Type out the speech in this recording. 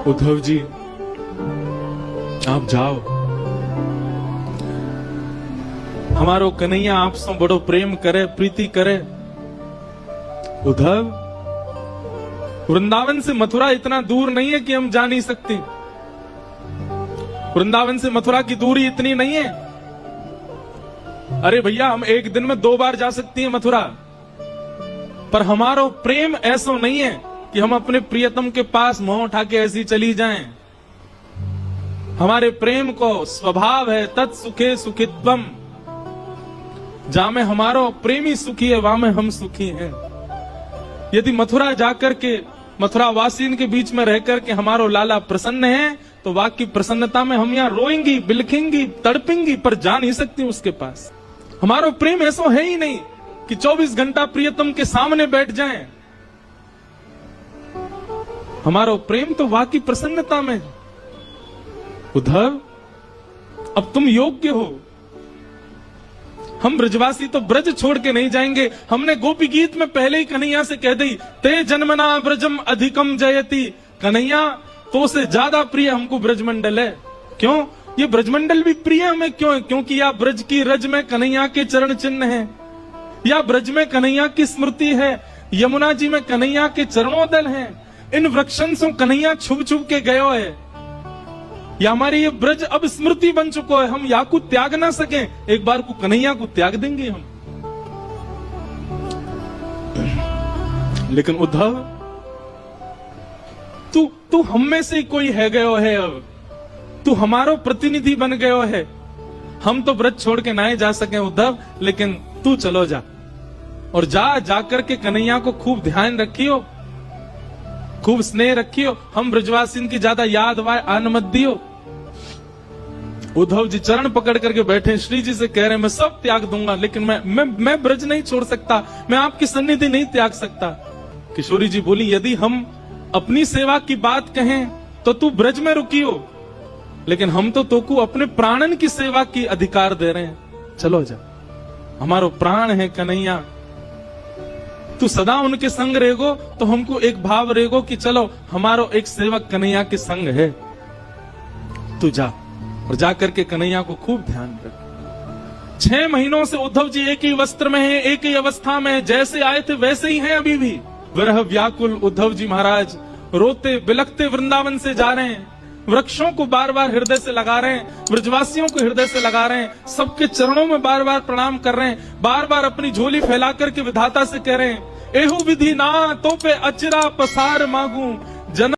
उद्धव जी आप जाओ, हमारो कन्हैया आपसे बड़ो प्रेम करे, प्रीति करे। उद्धव, वृंदावन से मथुरा इतना दूर नहीं है कि हम जा नहीं सकते। वृंदावन से मथुरा की दूरी इतनी नहीं है। अरे भैया, हम एक दिन में 2 बार जा सकती हैं मथुरा, पर हमारो प्रेम ऐसा नहीं है कि हम अपने प्रियतम के पास मुंह उठा के ऐसी चली जाएं। हमारे प्रेम को स्वभाव है तत्सुखे सुखित्वम, जहां में हमारो प्रेमी सुखी है वहां में हम सुखी हैं। यदि मथुरा जाकर के मथुरा वासियों के बीच में रहकर के हमारो लाला प्रसन्न है तो वाकई प्रसन्नता में हम यहाँ रोएंगी, बिलखेंगी, तड़पेंगी, पर जा नहीं सकती उसके पास। हमारो प्रेम ऐसा है ही नहीं कि 24 घंटा प्रियतम के सामने बैठ जाएं। हमारो प्रेम तो वाकई प्रसन्नता में। उद्धव, अब तुम योग्य हो। हम ब्रजवासी तो ब्रज छोड़ के नहीं जाएंगे। हमने गोपी गीत में पहले ही कन्हैया से कह दी, ते जन्मना ब्रजम अधिकम जयति। कन्हैया, तो से ज्यादा प्रिय हमको ब्रजमंडल है। क्यों? ये ब्रजमंडल भी प्रिय हमें क्यों है? क्योंकि या ब्रज की रज में कन्हैया के चरण चिन्ह है, या ब्रज में कन्हैया की स्मृति है, यमुना जी में कन्हैया के चरणोदल हैं। इन वृक्षों से कन्हैया छुप छुप के गयो है। या हमारी ये ब्रज अब स्मृति बन चुको है। हम या को त्याग ना सके, एक बार को कन्हैया को त्याग देंगे हम। लेकिन उद्धव, तू हम में से कोई है गयो है। अब तू हमारो प्रतिनिधि बन गयो है। हम तो ब्रज छोड़ के ना ही जा सके उद्धव, लेकिन तू चलो जा, और जाकर के कन्हैया को खूब ध्यान रखियो, खूब स्नेह रखियो। हम ब्रजवासियों की ज्यादा याद आन मत दियो। उद्धव जी चरण पकड़ करके बैठे, श्री जी से कह रहे हैं मैं सब त्याग दूंगा, लेकिन मैं ब्रज नहीं छोड़ सकता, मैं आपकी सन्निधि नहीं त्याग सकता। किशोरी जी बोली, यदि हम अपनी सेवा की बात कहें तो तू ब्रज में रुकियो, लेकिन हम तो तोको अपने प्राणन की सेवा की अधिकार दे रहे हैं। चलो जा, हमारो प्राण है कन्हैया। तू सदा उनके संग रहेगो तो हमको एक भाव रहेगो कि चलो हमारो एक सेवक कन्हैया के संग है। तू जा, और जाकर के कन्हैया को खूब ध्यान रख। 6 महीनों से उद्धव जी एक ही वस्त्र में है, एक ही अवस्था में, जैसे आए थे वैसे ही हैं अभी भी। विरह व्याकुल उद्धव जी महाराज रोते बिलखते वृंदावन से जा रहे हैं। वृक्षों को बार बार हृदय से लगा रहे हैं, ब्रजवासियों को हृदय से लगा रहे हैं, सबके चरणों में बार बार प्रणाम कर रहे हैं, बार बार अपनी झोली फैला करके विधाता से कह रहे हैं, एहु विधि ना तो पे अचरा पसार मांगू जन